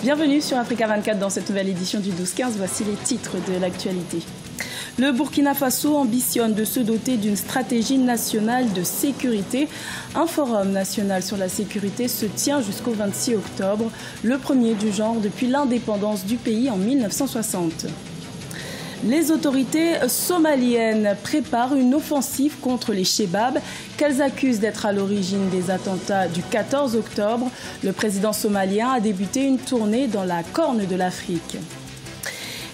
Bienvenue sur Africa 24 dans cette nouvelle édition du 12-15. Voici les titres de l'actualité. Le Burkina Faso ambitionne de se doter d'une stratégie nationale de sécurité. Un forum national sur la sécurité se tient jusqu'au 26 octobre, le premier du genre depuis l'indépendance du pays en 1960. Les autorités somaliennes préparent une offensive contre les Chebabs qu'elles accusent d'être à l'origine des attentats du 14 octobre. Le président somalien a débuté une tournée dans la Corne de l'Afrique.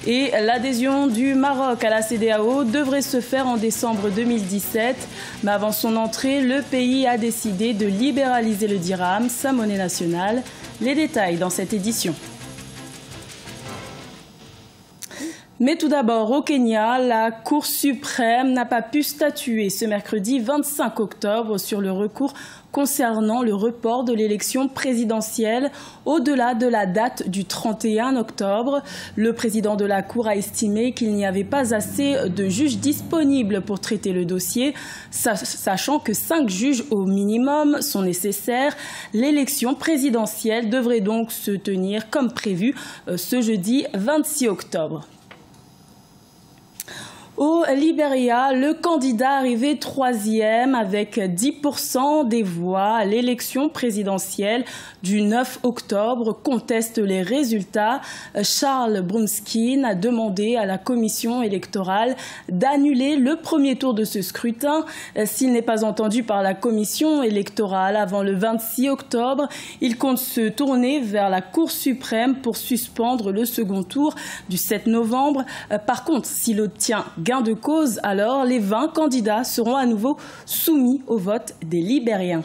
Et l'adhésion du Maroc à la CEDEAO devrait se faire en décembre 2017. Mais avant son entrée, le pays a décidé de libéraliser le dirham, sa monnaie nationale. Les détails dans cette édition. Mais tout d'abord, au Kenya, la Cour suprême n'a pas pu statuer ce mercredi 25 octobre sur le recours concernant le report de l'élection présidentielle au-delà de la date du 31 octobre. Le président de la Cour a estimé qu'il n'y avait pas assez de juges disponibles pour traiter le dossier, sachant que 5 juges au minimum sont nécessaires. L'élection présidentielle devrait donc se tenir comme prévu ce jeudi 26 octobre. Au Libéria, le candidat arrivé 3e avec 10% des voix à l'élection présidentielle du 9 octobre conteste les résultats. Charles Brunskine a demandé à la commission électorale d'annuler le premier tour de ce scrutin. S'il n'est pas entendu par la commission électorale avant le 26 octobre, il compte se tourner vers la Cour suprême pour suspendre le second tour du 7 novembre. Par contre, s'il obtient gain de cause, alors les 20 candidats seront à nouveau soumis au vote des Libériens.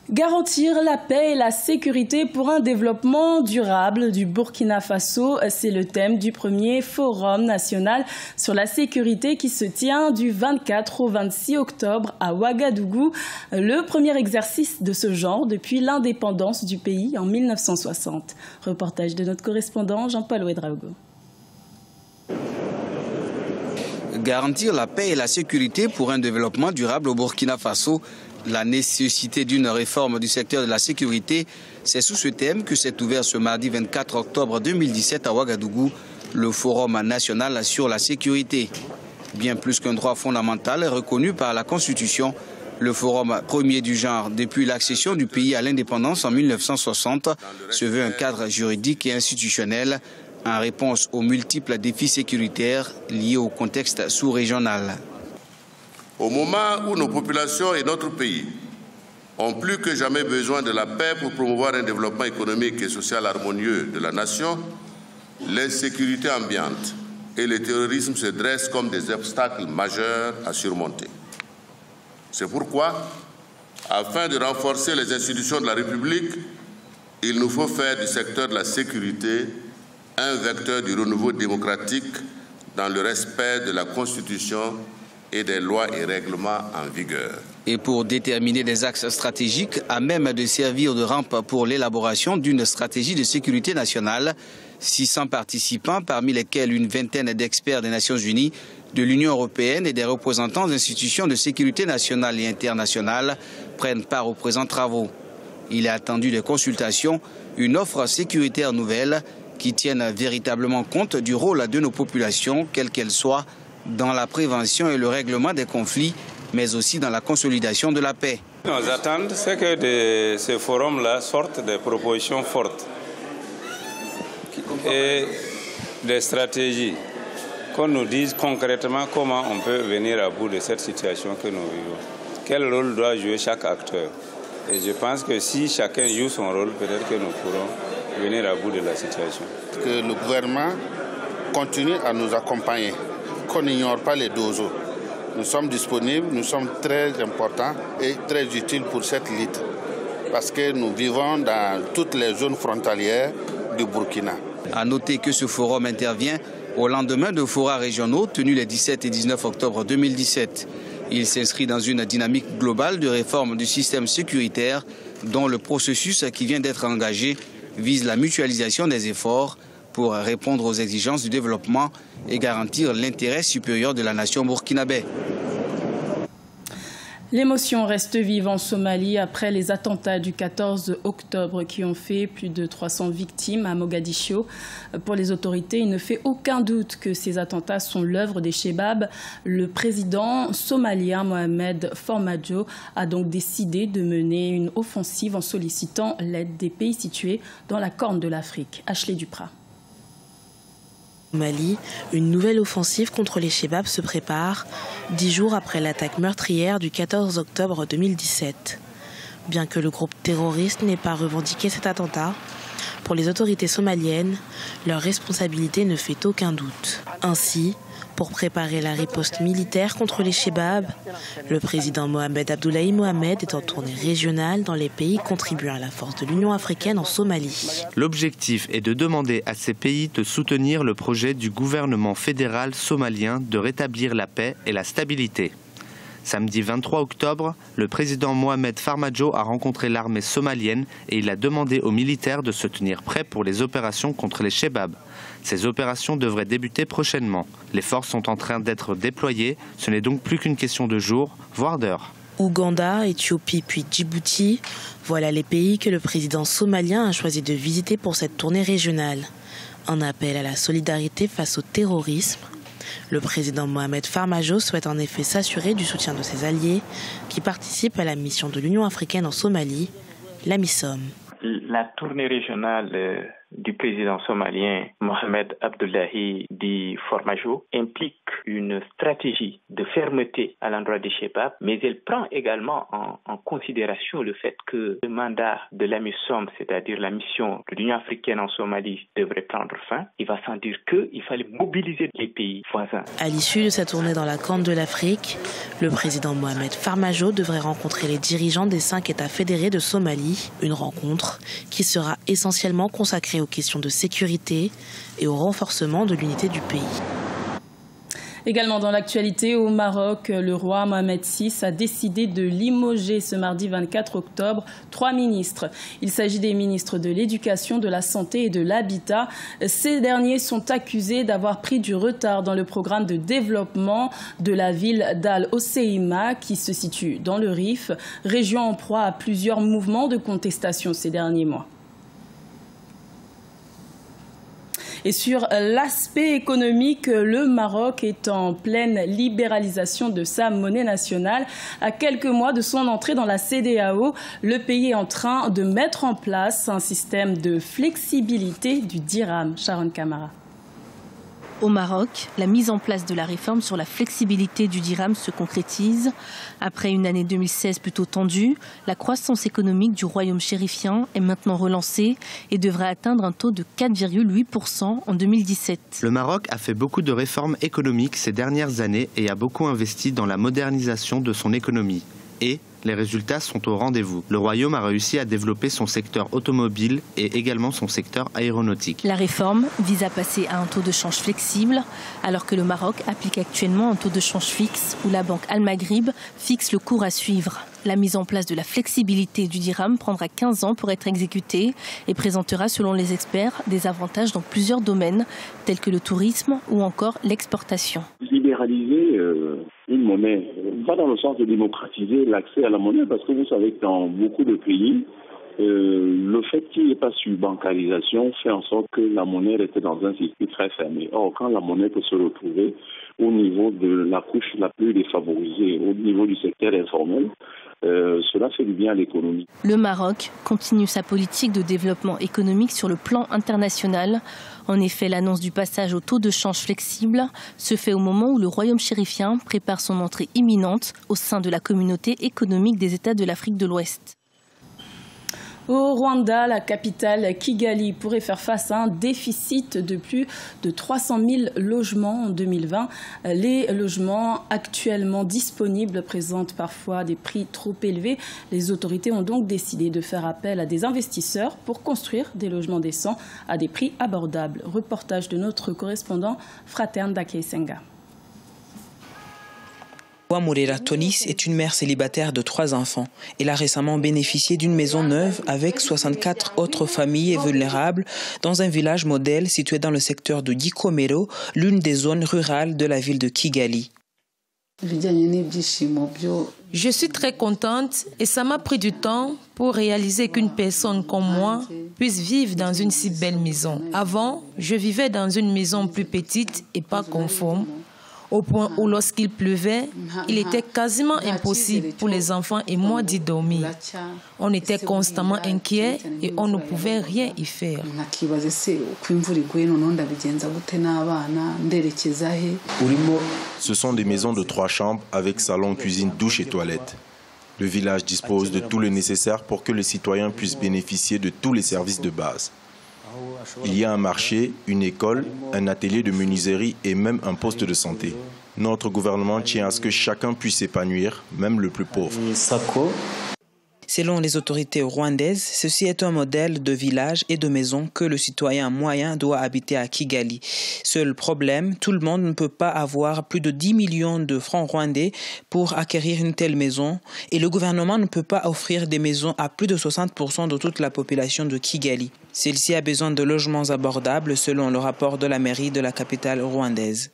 Garantir la paix et la sécurité pour un développement durable du Burkina Faso, c'est le thème du premier Forum national sur la sécurité qui se tient du 24 au 26 octobre à Ouagadougou, le premier exercice de ce genre depuis l'indépendance du pays en 1960. Reportage de notre correspondant Jean-Paul Ouedraogo. Garantir la paix et la sécurité pour un développement durable au Burkina Faso, la nécessité d'une réforme du secteur de la sécurité, c'est sous ce thème que s'est ouvert ce mardi 24 octobre 2017 à Ouagadougou le Forum national sur la sécurité. Bien plus qu'un droit fondamental reconnu par la Constitution, le Forum premier du genre depuis l'accession du pays à l'indépendance en 1960 se veut un cadre juridique et institutionnel en réponse aux multiples défis sécuritaires liés au contexte sous-régional. Au moment où nos populations et notre pays ont plus que jamais besoin de la paix pour promouvoir un développement économique et social harmonieux de la nation, l'insécurité ambiante et le terrorisme se dressent comme des obstacles majeurs à surmonter. C'est pourquoi, afin de renforcer les institutions de la République, il nous faut faire du secteur de la sécurité un vecteur du renouveau démocratique dans le respect de la Constitution et des lois et règlements en vigueur. Et pour déterminer des axes stratégiques à même de servir de rampe pour l'élaboration d'une stratégie de sécurité nationale, 600 participants, parmi lesquels une vingtaine d'experts des Nations Unies, de l'Union européenne et des représentants d'institutions de sécurité nationale et internationale, prennent part aux présents travaux. Il est attendu des consultations, une offre sécuritaire nouvelle qui tienne véritablement compte du rôle de nos populations, quelles qu'elles soient, dans la prévention et le règlement des conflits, mais aussi dans la consolidation de la paix. Nos attentes, c'est que de ce forum-là sortent des propositions fortes et des stratégies, qu'on nous dise concrètement comment on peut venir à bout de cette situation que nous vivons. Quel rôle doit jouer chaque acteur? Et je pense que si chacun joue son rôle, peut-être que nous pourrons venir à bout de la situation. Que le gouvernement continue à nous accompagner, qu'on n'ignore pas les dozos. Nous sommes disponibles, nous sommes très importants et très utiles pour cette lutte, parce que nous vivons dans toutes les zones frontalières du Burkina. À noter que ce forum intervient au lendemain de forats régionaux tenus les 17 et 19 octobre 2017. Il s'inscrit dans une dynamique globale de réforme du système sécuritaire dont le processus qui vient d'être engagé vise la mutualisation des efforts pour répondre aux exigences du développement et garantir l'intérêt supérieur de la nation burkinabé. L'émotion reste vive en Somalie après les attentats du 14 octobre qui ont fait plus de 300 victimes à Mogadiscio. Pour les autorités, il ne fait aucun doute que ces attentats sont l'œuvre des Chebab. Le président somalien Mohamed Farmajo a donc décidé de mener une offensive en sollicitant l'aide des pays situés dans la Corne de l'Afrique. Ashley Duprat. Au Mali, une nouvelle offensive contre les Chebab se prépare, 10 jours après l'attaque meurtrière du 14 octobre 2017. Bien que le groupe terroriste n'ait pas revendiqué cet attentat, pour les autorités somaliennes, leur responsabilité ne fait aucun doute. Ainsi, pour préparer la riposte militaire contre les Chebab, le président Mohamed Abdullahi Mohamed est en tournée régionale dans les pays contribuant à la force de l'Union africaine en Somalie. L'objectif est de demander à ces pays de soutenir le projet du gouvernement fédéral somalien de rétablir la paix et la stabilité. Samedi 23 octobre, le président Mohamed Farmajo a rencontré l'armée somalienne et il a demandé aux militaires de se tenir prêts pour les opérations contre les Chebab. Ces opérations devraient débuter prochainement. Les forces sont en train d'être déployées, ce n'est donc plus qu'une question de jours, voire d'heures. Ouganda, Éthiopie puis Djibouti, voilà les pays que le président somalien a choisi de visiter pour cette tournée régionale. Un appel à la solidarité face au terrorisme. Le président Mohamed Farmajo souhaite en effet s'assurer du soutien de ses alliés qui participent à la mission de l'Union africaine en Somalie, la MISOM. La tournée régionale du président somalien Mohamed Abdullahi Di Farmajo implique une stratégie de fermeté à l'endroit des Chebab, mais elle prend également en considération le fait que le mandat de la MISOM, c'est-à-dire la mission de l'Union africaine en Somalie, devrait prendre fin. Il va sans dire qu'il fallait mobiliser les pays voisins. À l'issue de sa tournée dans la Corne de l'Afrique, le président Mohamed Farmajo devrait rencontrer les dirigeants des 5 États fédérés de Somalie, une rencontre qui sera essentiellement consacrée aux questions de sécurité et au renforcement de l'unité du pays. Également dans l'actualité, au Maroc, le roi Mohamed VI a décidé de limoger ce mardi 24 octobre 3 ministres. Il s'agit des ministres de l'Éducation, de la Santé et de l'Habitat. Ces derniers sont accusés d'avoir pris du retard dans le programme de développement de la ville d'Al-Hoceima qui se situe dans le Rif, région en proie à plusieurs mouvements de contestation ces derniers mois. Et sur l'aspect économique, le Maroc est en pleine libéralisation de sa monnaie nationale. À quelques mois de son entrée dans la CEDEAO, le pays est en train de mettre en place un système de flexibilité du dirham. Sharon Kamara. Au Maroc, la mise en place de la réforme sur la flexibilité du dirham se concrétise. Après une année 2016 plutôt tendue, la croissance économique du royaume chérifien est maintenant relancée et devrait atteindre un taux de 4,8% en 2017. Le Maroc a fait beaucoup de réformes économiques ces dernières années et a beaucoup investi dans la modernisation de son économie. Et les résultats sont au rendez-vous. Le royaume a réussi à développer son secteur automobile et également son secteur aéronautique. La réforme vise à passer à un taux de change flexible, alors que le Maroc applique actuellement un taux de change fixe où la banque Al-Maghrib fixe le cours à suivre. La mise en place de la flexibilité du dirham prendra 15 ans pour être exécutée et présentera, selon les experts, des avantages dans plusieurs domaines, tels que le tourisme ou encore l'exportation. Libéraliser une monnaie va dans le sens de démocratiser l'accès à la monnaie, parce que vous savez que dans beaucoup de pays, le fait qu'il n'y ait pas de bancarisation fait en sorte que la monnaie reste dans un circuit très fermé. Or, quand la monnaie peut se retrouver au niveau de la couche la plus défavorisée, au niveau du secteur informel, cela fait du bien à l'économie. Le Maroc continue sa politique de développement économique sur le plan international. En effet, l'annonce du passage au taux de change flexible se fait au moment où le royaume chérifien prépare son entrée imminente au sein de la communauté économique des États de l'Afrique de l'Ouest. Au Rwanda, la capitale Kigali pourrait faire face à un déficit de plus de 300 000 logements en 2020. Les logements actuellement disponibles présentent parfois des prix trop élevés. Les autorités ont donc décidé de faire appel à des investisseurs pour construire des logements décents à des prix abordables. Reportage de notre correspondant Fraterne Dakeisenga. Mourera Tonis est une mère célibataire de 3 enfants. Elle a récemment bénéficié d'une maison neuve avec 64 autres familles vulnérables dans un village modèle situé dans le secteur de Gikomero, l'une des zones rurales de la ville de Kigali. Je suis très contente et ça m'a pris du temps pour réaliser qu'une personne comme moi puisse vivre dans une si belle maison. Avant, je vivais dans une maison plus petite et pas conforme, au point où lorsqu'il pleuvait, il était quasiment impossible pour les enfants et moi d'y dormir. On était constamment inquiets et on ne pouvait rien y faire. Ce sont des maisons de 3 chambres avec salon, cuisine, douche et toilettes. Le village dispose de tout le nécessaire pour que les citoyens puissent bénéficier de tous les services de base. Il y a un marché, une école, un atelier de menuiserie et même un poste de santé. Notre gouvernement tient à ce que chacun puisse s'épanouir, même le plus pauvre. Selon les autorités rwandaises, ceci est un modèle de village et de maison que le citoyen moyen doit habiter à Kigali. Seul problème, tout le monde ne peut pas avoir plus de 10 millions de francs rwandais pour acquérir une telle maison et le gouvernement ne peut pas offrir des maisons à plus de 60% de toute la population de Kigali. Celle-ci a besoin de logements abordables selon le rapport de la mairie de la capitale rwandaise.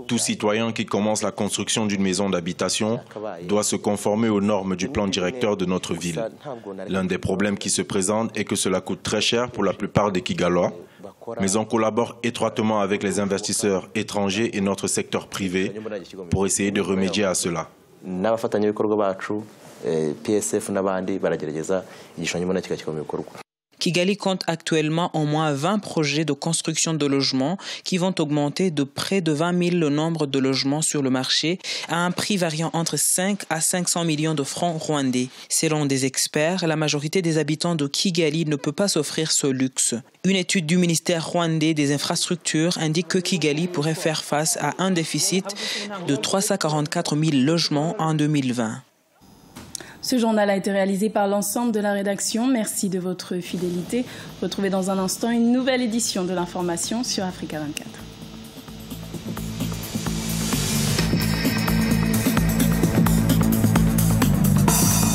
Tout citoyen qui commence la construction d'une maison d'habitation doit se conformer aux normes du plan directeur de notre ville. L'un des problèmes qui se présentent est que cela coûte très cher pour la plupart des Kigalois, mais on collabore étroitement avec les investisseurs étrangers et notre secteur privé pour essayer de remédier à cela. Kigali compte actuellement au moins 20 projets de construction de logements qui vont augmenter de près de 20 000 le nombre de logements sur le marché à un prix variant entre 5 à 500 millions de francs rwandais. Selon des experts, la majorité des habitants de Kigali ne peut pas s'offrir ce luxe. Une étude du ministère rwandais des infrastructures indique que Kigali pourrait faire face à un déficit de 344 000 logements en 2020. Ce journal a été réalisé par l'ensemble de la rédaction. Merci de votre fidélité. Retrouvez dans un instant une nouvelle édition de l'information sur Africa 24.